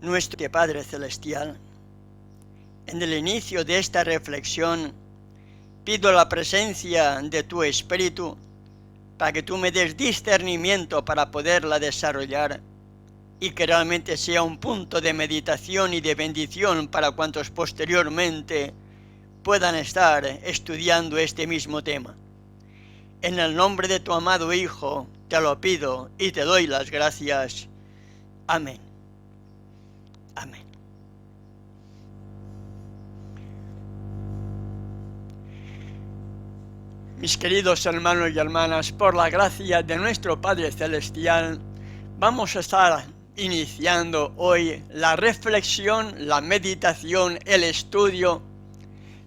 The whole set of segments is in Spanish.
Nuestro Padre Celestial, en el inicio de esta reflexión pido la presencia de tu Espíritu para que tú me des discernimiento para poderla desarrollar y que realmente sea un punto de meditación y de bendición para cuantos posteriormente puedan estar estudiando este mismo tema. En el nombre de tu amado Hijo te lo pido y te doy las gracias. Amén. Amén. Mis queridos hermanos y hermanas, por la gracia de nuestro Padre Celestial, vamos a estar iniciando hoy la reflexión, la meditación, el estudio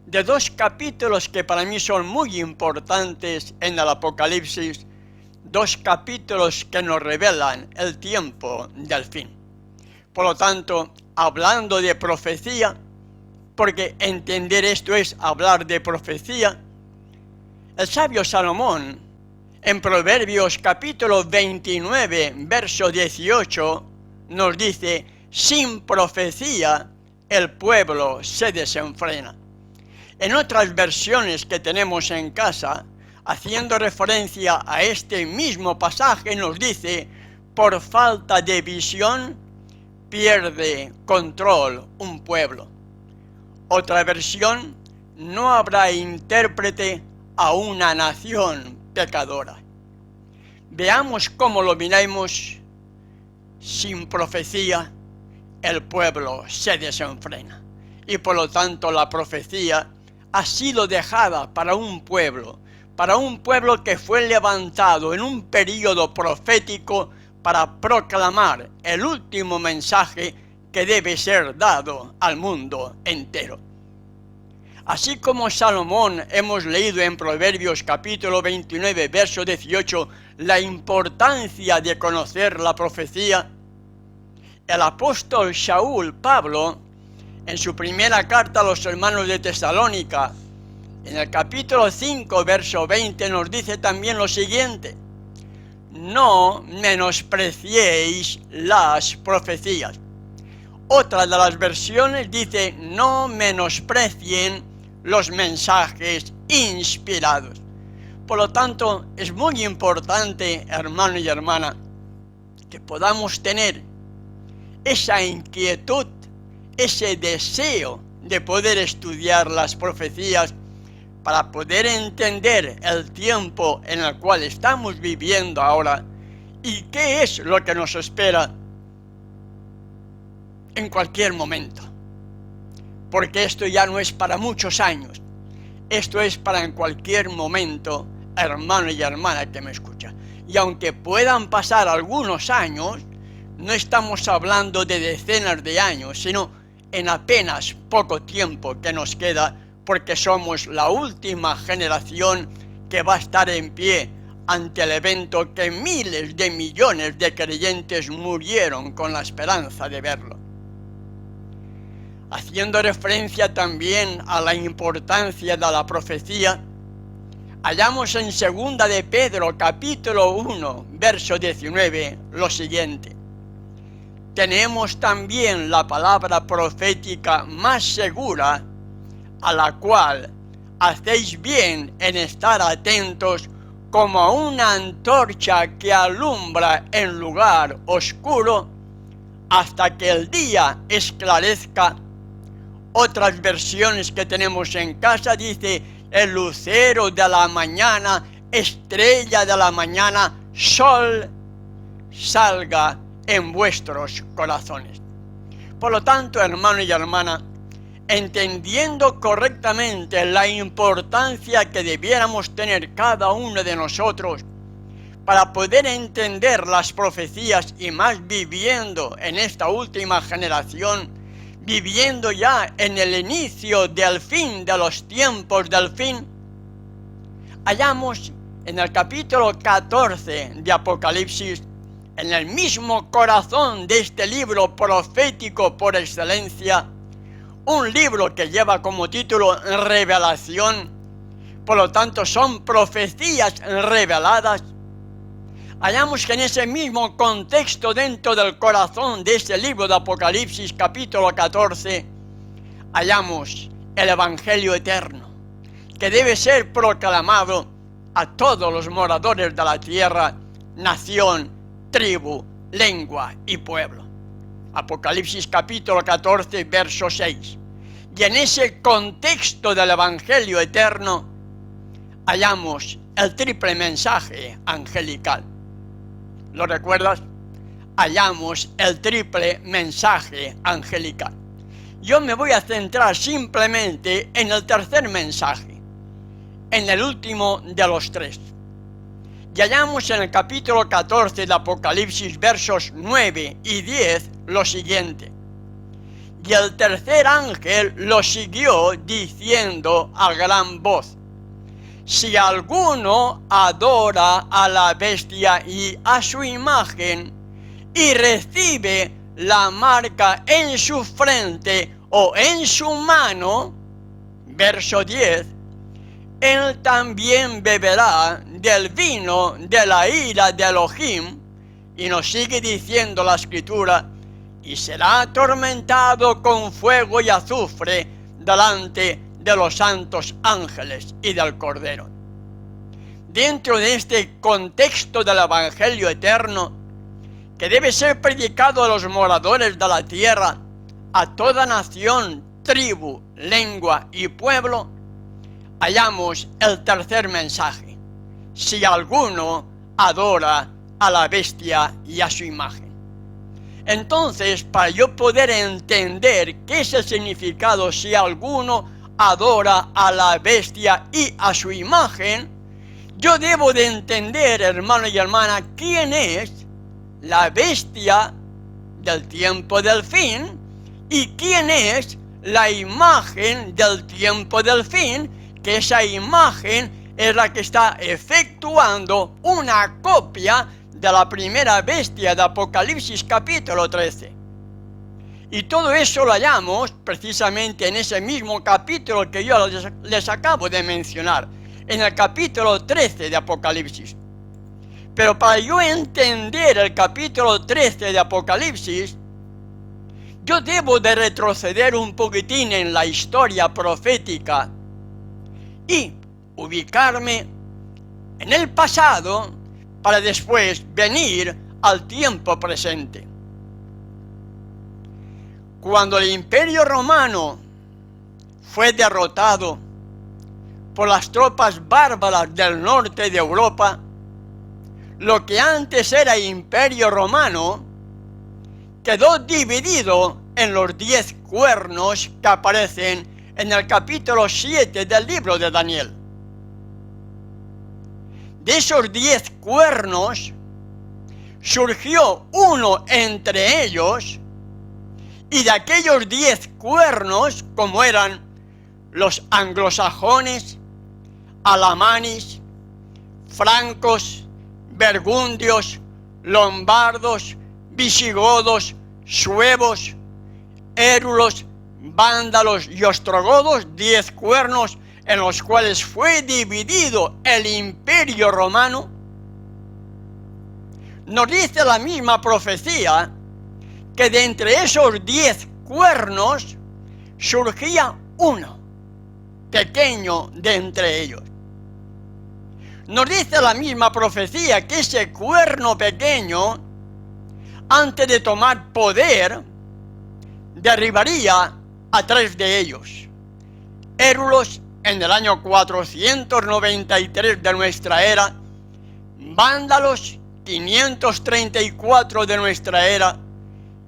de dos capítulos que para mí son muy importantes en el Apocalipsis, dos capítulos que nos revelan el tiempo del fin. Por lo tanto, hablando de profecía, porque entender esto es hablar de profecía, el sabio Salomón, en Proverbios capítulo 29, verso 18, nos dice: sin profecía el pueblo se desenfrena. En otras versiones que tenemos en casa, haciendo referencia a este mismo pasaje, nos dice: por falta de visión pierde control un pueblo. Otra versión: no habrá intérprete a una nación pecadora. Veamos cómo lo miramos. Sin profecía el pueblo se desenfrena y por lo tanto la profecía ha sido dejada para un pueblo que fue levantado en un período profético para proclamar el último mensaje que debe ser dado al mundo entero. Así como Salomón hemos leído en Proverbios capítulo 29, verso 18, la importancia de conocer la profecía, el apóstol Saúl Pablo, en su primera carta a los hermanos de Tesalónica, en el capítulo 5, verso 20, nos dice también lo siguiente: no menospreciéis las profecías. Otra de las versiones dice: no menosprecien los mensajes inspirados. Por lo tanto, es muy importante, hermano y hermana, que podamos tener esa inquietud, ese deseo de poder estudiar las profecías para poder entender el tiempo en el cual estamos viviendo ahora y qué es lo que nos espera en cualquier momento. Porque esto ya no es para muchos años, esto es para en cualquier momento, hermano y hermana que me escucha. Y aunque puedan pasar algunos años, no estamos hablando de decenas de años, sino en apenas poco tiempo que nos queda, porque somos la última generación que va a estar en pie ante el evento que miles de millones de creyentes murieron con la esperanza de verlo. Haciendo referencia también a la importancia de la profecía, hallamos en 2 de Pedro capítulo 1, verso 19, lo siguiente: tenemos también la palabra profética más segura, a la cual hacéis bien en estar atentos como una antorcha que alumbra en lugar oscuro hasta que el día esclarezca. Otras versiones que tenemos en casa dice: el lucero de la mañana, estrella de la mañana, sol salga en vuestros corazones. Por lo tanto, hermano y hermana, entendiendo correctamente la importancia que debiéramos tener cada uno de nosotros para poder entender las profecías, y más viviendo en esta última generación, viviendo ya en el inicio del fin de los tiempos del fin, hallamos en el capítulo 14 de Apocalipsis, en el mismo corazón de este libro profético por excelencia, un libro que lleva como título Revelación, por lo tanto son profecías reveladas. hallamos que en ese mismo contexto, dentro del corazón de este libro de Apocalipsis, capítulo 14, hallamos el Evangelio eterno, que debe ser proclamado a todos los moradores de la tierra, nación, tribu, lengua y pueblo. Apocalipsis capítulo 14, verso 6. Y en ese contexto del Evangelio eterno, hallamos el triple mensaje angelical. ¿Lo recuerdas? Hallamos el triple mensaje angelical. Yo me voy a centrar simplemente en el tercer mensaje, en el último de los tres. Y hallamos en el capítulo 14 de Apocalipsis, versos 9 y 10, lo siguiente. Y el tercer ángel lo siguió diciendo a gran voz: si alguno adora a la bestia y a su imagen, y recibe la marca en su frente o en su mano, verso 10, él también beberá del vino de la ira de Elohim, y nos sigue diciendo la Escritura, y será atormentado con fuego y azufre delante de los santos ángeles y del Cordero. Dentro de este contexto del Evangelio eterno, que debe ser predicado a los moradores de la tierra, a toda nación, tribu, lengua y pueblo, hallamos el tercer mensaje: si alguno adora a la bestia y a su imagen. Entonces, para yo poder entender qué es el significado si alguno adora a la bestia y a su imagen, yo debo de entender, hermano y hermana, quién es la bestia del tiempo del fin y quién es la imagen del tiempo del fin, que esa imagen es la que está efectuando una copia de la primera bestia de Apocalipsis capítulo 13. Y todo eso lo hallamos precisamente en ese mismo capítulo que yo les acabo de mencionar, en el capítulo 13 de Apocalipsis. Pero para yo entender el capítulo 13 de Apocalipsis, yo debo de retroceder un poquitín en la historia profética y ubicarme en el pasado para después venir al tiempo presente. Cuando el Imperio Romano fue derrotado por las tropas bárbaras del norte de Europa, lo que antes era Imperio Romano quedó dividido en los 10 cuernos que aparecen en el capítulo 7 del libro de Daniel. De esos 10 cuernos surgió uno entre ellos, y de aquellos 10 cuernos, como eran los anglosajones, alamanes, francos, burgundios, lombardos, visigodos, suevos, érulos, vándalos y ostrogodos, 10 cuernos en los cuales fue dividido el Imperio Romano, nos dice la misma profecía que de entre esos 10 cuernos surgía uno, pequeño de entre ellos. Nos dice la misma profecía que ese cuerno pequeño, antes de tomar poder, derribaría a 3 de ellos. Érulos en el año 493 de nuestra era, vándalos 534 de nuestra era,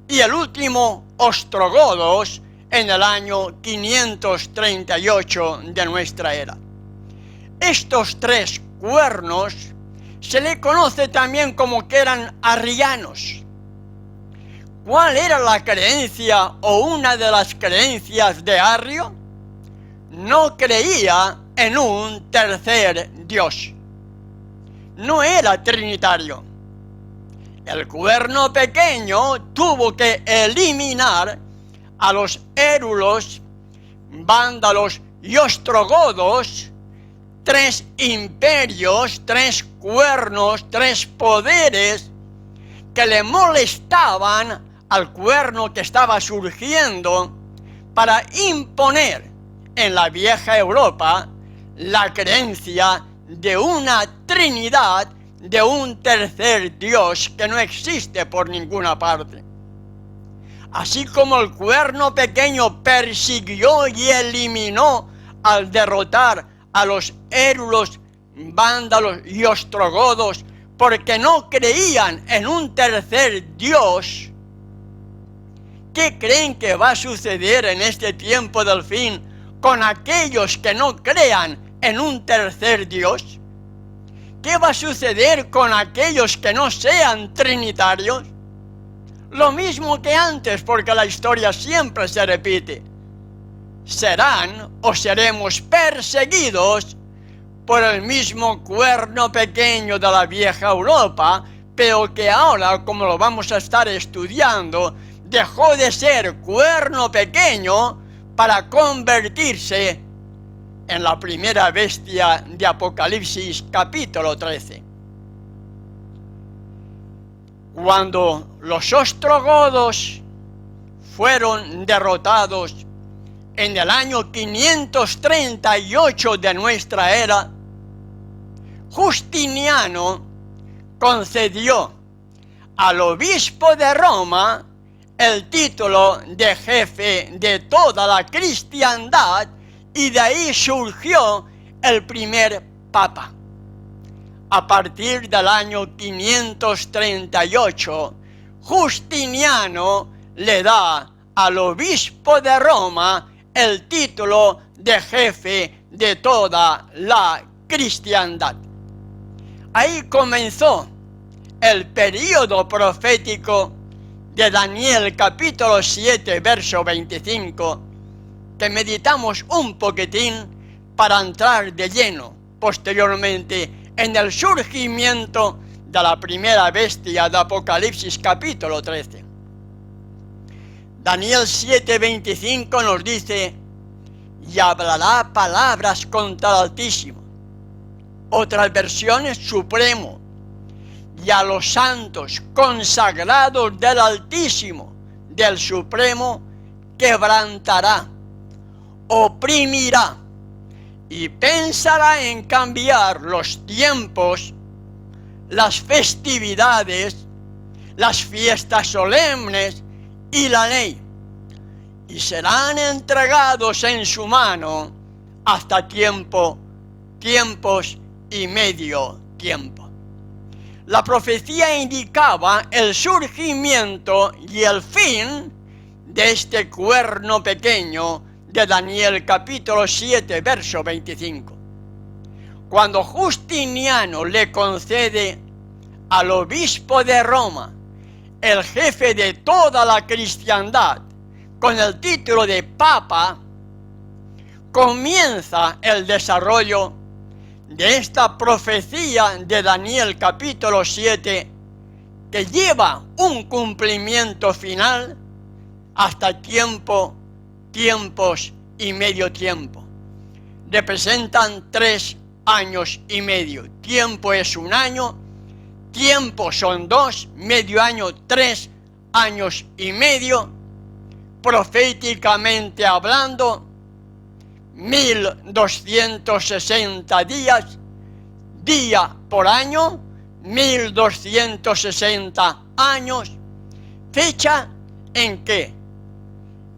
y el último, ostrogodos, en el año 538 de nuestra era. Estos 3 cuernos se le conoce también como que eran arrianos. ¿Cuál era la creencia o una de las creencias de Arrio? No creía en un tercer Dios. No era trinitario. El cuerno pequeño tuvo que eliminar a los érulos, vándalos y ostrogodos, tres imperios, tres cuernos, tres poderes que le molestaban al cuerno que estaba surgiendo para imponer en la vieja Europa la creencia de una Trinidad, de un tercer Dios que no existe por ninguna parte. Así como el cuerno pequeño persiguió y eliminó al derrotar a los érulos, vándalos y ostrogodos porque no creían en un tercer Dios, ¿qué creen que va a suceder en este tiempo del fin con aquellos que no crean en un tercer Dios? ¿Qué va a suceder con aquellos que no sean trinitarios? Lo mismo que antes, porque la historia siempre se repite. Serán o seremos perseguidos por el mismo cuerno pequeño de la vieja Europa, pero que ahora, como lo vamos a estar estudiando, dejó de ser cuerno pequeño para convertirse en la primera bestia de Apocalipsis capítulo 13. Cuando los ostrogodos fueron derrotados en el año 538 de nuestra era, Justiniano concedió al obispo de Roma el título de jefe de toda la cristiandad, y de ahí surgió el primer papa. A partir del año 538, Justiniano le da al obispo de Roma el título de jefe de toda la cristiandad. Ahí comenzó el período profético de Daniel capítulo 7, verso 25, que meditamos un poquitín para entrar de lleno posteriormente en el surgimiento de la primera bestia de Apocalipsis capítulo 13. Daniel 7:25 nos dice: y hablará palabras contra el Altísimo. Otras versiones: Supremo. Y a los santos consagrados del Altísimo, del Supremo, quebrantará, oprimirá, y pensará en cambiar los tiempos, las festividades, las fiestas solemnes y la ley, y serán entregados en su mano hasta tiempos y medio tiempo. La profecía indicaba el surgimiento y el fin de este cuerno pequeño de Daniel capítulo 7, verso 25. Cuando Justiniano le concede al obispo de Roma, el jefe de toda la cristiandad, con el título de papa, comienza el desarrollo de esta profecía de Daniel capítulo 7, que lleva un cumplimiento final hasta tiempos y medio tiempo. Representan 3 años y medio. Tiempo es 1 año, tiempo son 2, medio año 3 años y medio, proféticamente hablando, 1260 días, día por año, 1260 años, fecha en que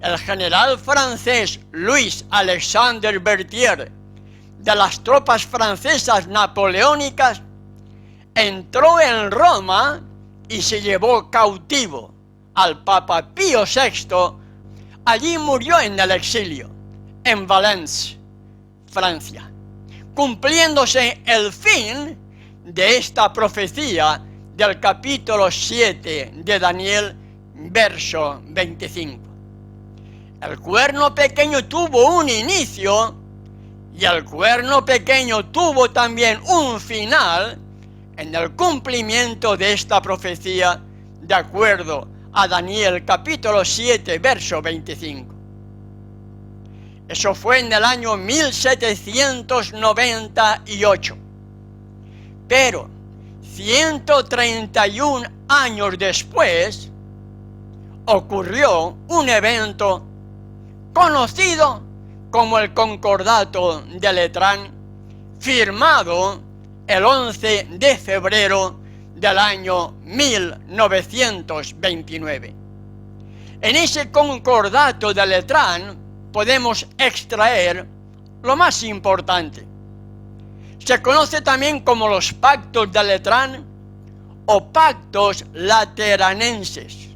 el general francés Louis Alexandre Berthier, de las tropas francesas napoleónicas, entró en Roma y se llevó cautivo al Papa Pío VI. Allí murió en el exilio, en Valence, Francia, cumpliéndose el fin de esta profecía del capítulo 7 de Daniel, verso 25. El cuerno pequeño tuvo un inicio y el cuerno pequeño tuvo también un final en el cumplimiento de esta profecía, de acuerdo a Daniel capítulo 7, verso 25. Eso fue en el año 1798. Pero 131 años después ocurrió un evento conocido como el Concordato de Letrán, firmado el 11 de febrero del año 1929. En ese Concordato de Letrán podemos extraer lo más importante. Se conoce también como los Pactos de Letrán o Pactos Lateranenses.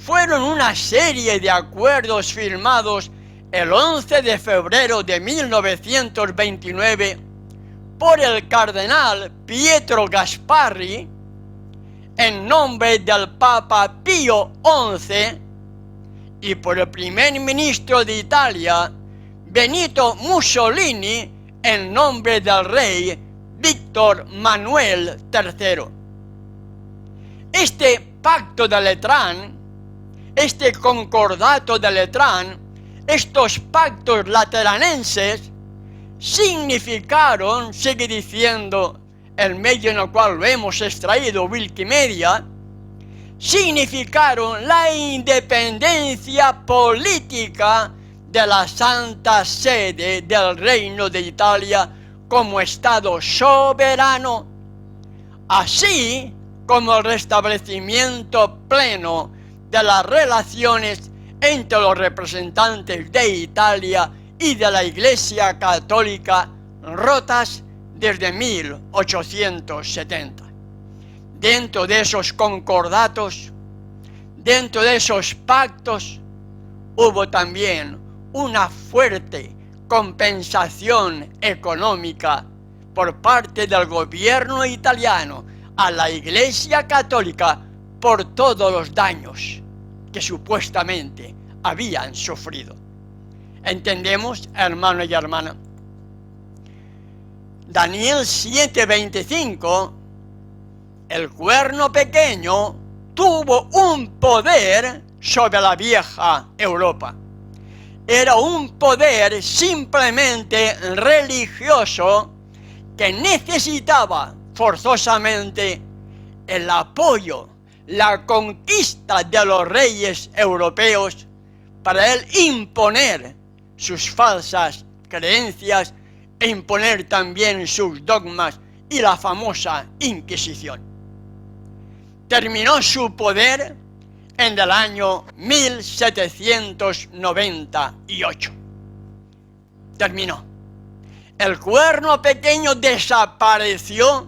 Fueron una serie de acuerdos firmados el 11 de febrero de 1929 por el cardenal Pietro Gasparri en nombre del Papa Pío XI y por el primer ministro de Italia Benito Mussolini en nombre del rey Víctor Manuel III. Este pacto de Letrán, este concordato de Letrán, estos pactos lateranenses significaron, sigue diciendo el medio en el cual lo hemos extraído, Wikimedia, significaron la independencia política de la Santa Sede del Reino de Italia como Estado soberano, así como el restablecimiento pleno de las relaciones entre los representantes de Italia y de la Iglesia Católica rotas desde 1870. Dentro de esos concordatos, dentro de esos pactos, hubo también una fuerte compensación económica por parte del gobierno italiano a la Iglesia Católica por todos los daños que supuestamente habían sufrido. ¿Entendemos, hermano y hermana? Daniel 7:25, el cuerno pequeño tuvo un poder sobre la vieja Europa. Era un poder simplemente religioso que necesitaba forzosamente el apoyo, la conquista de los reyes europeos para él imponer sus falsas creencias e imponer también sus dogmas y la famosa Inquisición. Terminó su poder en el año 1798. Terminó. El cuerno pequeño desapareció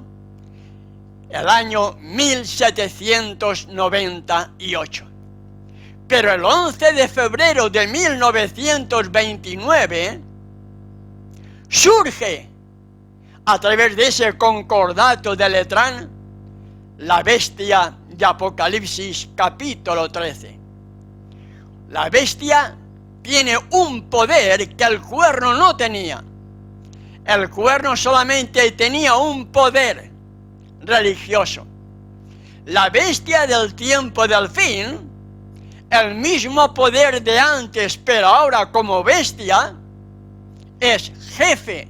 el año 1798. Pero el 11 de febrero de 1929 surge, a través de ese concordato de Letrán, la bestia de Apocalipsis capítulo 13. La bestia tiene un poder que el cuerno no tenía. El cuerno solamente tenía un poder religioso. La bestia del tiempo del fin, el mismo poder de antes, pero ahora como bestia, es jefe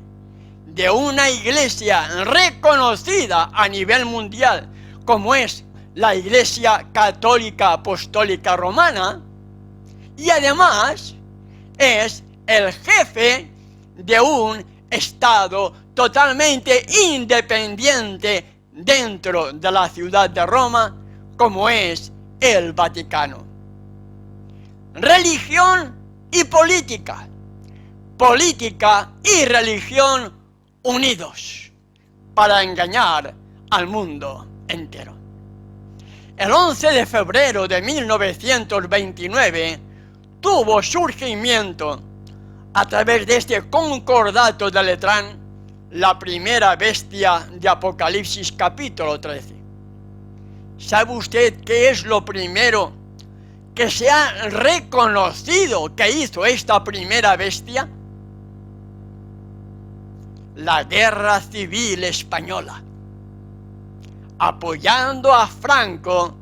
de una iglesia reconocida a nivel mundial, como es la Iglesia Católica Apostólica Romana, y además es el jefe de un Estado totalmente independiente dentro de la ciudad de Roma, como es el Vaticano. Religión y política, política y religión unidos para engañar al mundo entero. El 11 de febrero de 1929 tuvo surgimiento, a través de este concordato de Letrán, la primera bestia de Apocalipsis capítulo 13. ¿Sabe usted qué es lo primero que se ha reconocido que hizo esta primera bestia? La Guerra Civil Española, apoyando a Franco,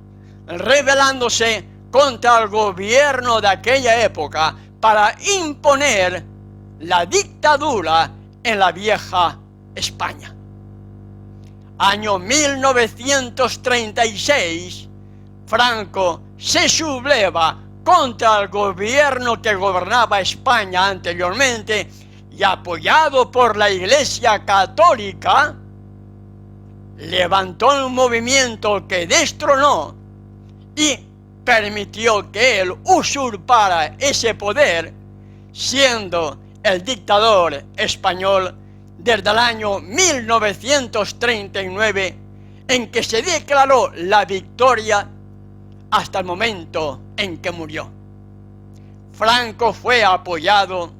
rebelándose contra el gobierno de aquella época para imponer la dictadura en la vieja España. Año 1936, Franco se subleva contra el gobierno que gobernaba España anteriormente y, apoyado por la Iglesia Católica, levantó un movimiento que destronó y permitió que él usurpara ese poder, siendo el dictador español desde el año 1939, en que se declaró la victoria, hasta el momento en que murió. Franco fue apoyado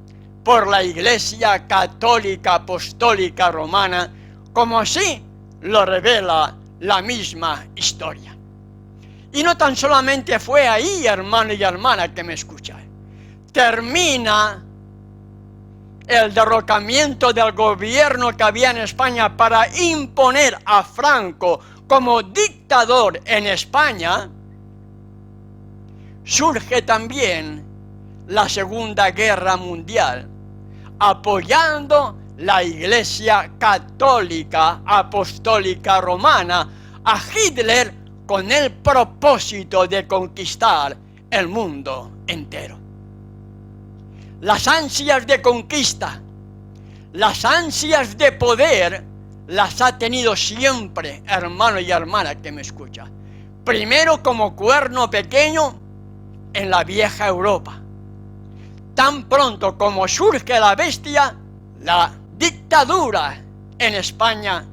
por la Iglesia Católica Apostólica Romana, como así lo revela la misma historia. Y no tan solamente fue ahí, hermano y hermana que me escuchan. Termina el derrocamiento del gobierno que había en España para imponer a Franco como dictador en España. Surge también la Segunda Guerra Mundial, apoyando la Iglesia Católica Apostólica Romana a Hitler con el propósito de conquistar el mundo entero. Las ansias de conquista, las ansias de poder, las ha tenido siempre, hermano y hermana que me escucha. Primero como cuerno pequeño en la vieja Europa. Tan pronto como surge la bestia, la dictadura en España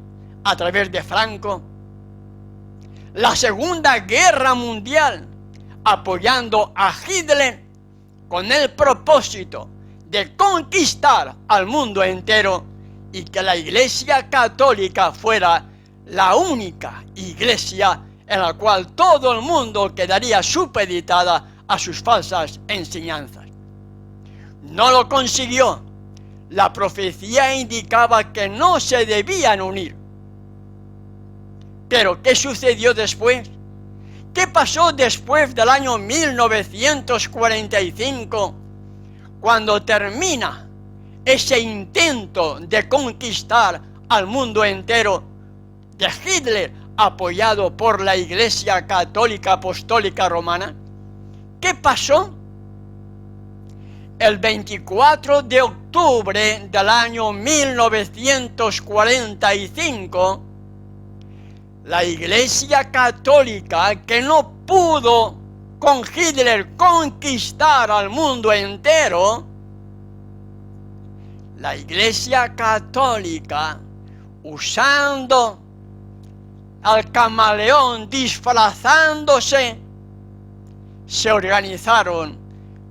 a través de Franco, la Segunda Guerra Mundial apoyando a Hitler con el propósito de conquistar al mundo entero y que la Iglesia Católica fuera la única iglesia en la cual todo el mundo quedaría supeditada a sus falsas enseñanzas. No lo consiguió. La profecía indicaba que no se debían unir. Pero ¿qué sucedió después? ¿Qué pasó después del año 1945, cuando termina ese intento de conquistar al mundo entero de Hitler, apoyado por la Iglesia Católica Apostólica Romana? ¿Qué pasó? El 24 de octubre del año 1945, la Iglesia Católica, que no pudo con Hitler conquistar al mundo entero, la Iglesia Católica, usando al camaleón, disfrazándose, se organizaron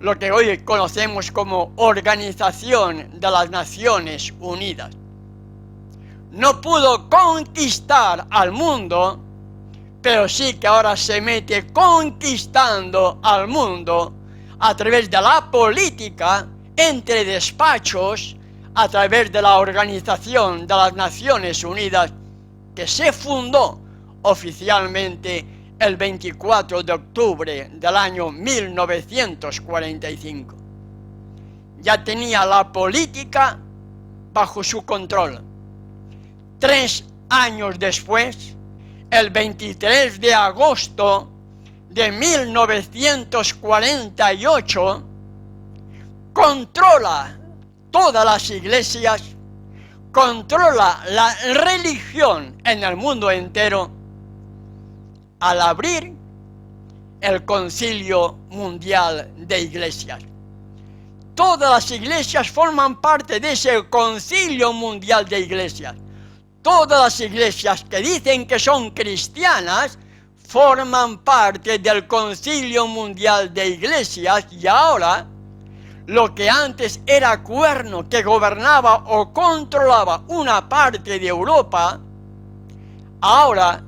lo que hoy conocemos como Organización de las Naciones Unidas. No pudo conquistar al mundo, pero sí que ahora se mete conquistando al mundo a través de la política, entre despachos, a través de la Organización de las Naciones Unidas, que se fundó oficialmente el 24 de octubre del año 1945. Ya tenía la política bajo su control. 3 años después, el 23 de agosto de 1948, controla todas las iglesias, controla la religión en el mundo entero, al abrir el Concilio Mundial de Iglesias. Todas las iglesias forman parte de ese Concilio Mundial de Iglesias. Todas las iglesias que dicen que son cristianas forman parte del Concilio Mundial de Iglesias, y ahora lo que antes era cuerno que gobernaba o controlaba una parte de Europa, ahora,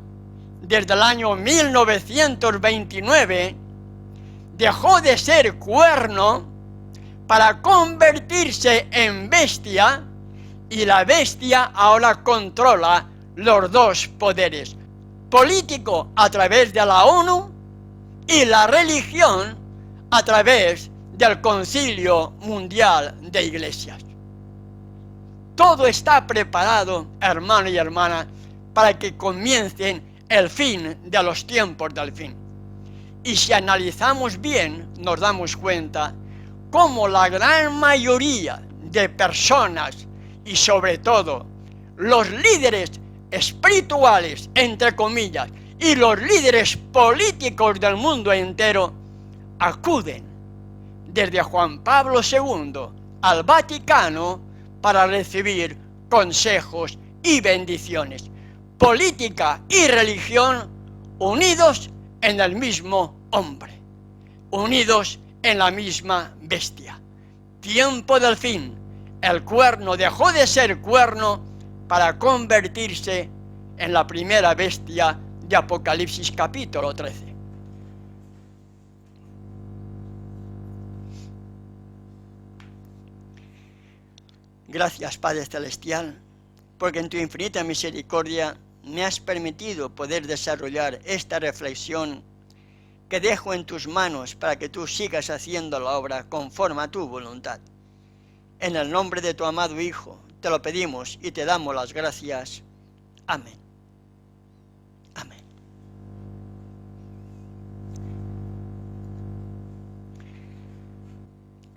desde el año 1929, dejó de ser cuerno para convertirse en bestia, y la bestia ahora controla los dos poderes: político a través de la ONU y la religión a través del Concilio Mundial de Iglesias. Todo está preparado, hermano y hermana, para que comiencen el fin de los tiempos del fin. Y si analizamos bien, nos damos cuenta cómo la gran mayoría de personas, y sobre todo los líderes espirituales, entre comillas, y los líderes políticos del mundo entero, acuden desde Juan Pablo II al Vaticano para recibir consejos y bendiciones. Política y religión unidos en el mismo hombre, unidos en la misma bestia. Tiempo del fin. El cuerno dejó de ser cuerno para convertirse en la primera bestia de Apocalipsis capítulo 13. Gracias, Padre Celestial, porque en tu infinita misericordia me has permitido poder desarrollar esta reflexión que dejo en tus manos para que tú sigas haciendo la obra conforme a tu voluntad. En el nombre de tu amado Hijo, te lo pedimos y te damos las gracias. Amén. Amén.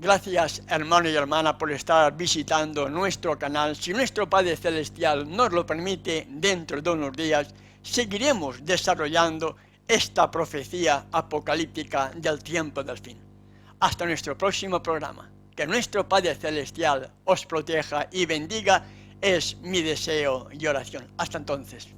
Gracias, hermano y hermana, por estar visitando nuestro canal. Si nuestro Padre Celestial nos lo permite, dentro de unos días seguiremos desarrollando esta profecía apocalíptica del tiempo del fin. Hasta nuestro próximo programa. Que nuestro Padre Celestial os proteja y bendiga es mi deseo y oración. Hasta entonces.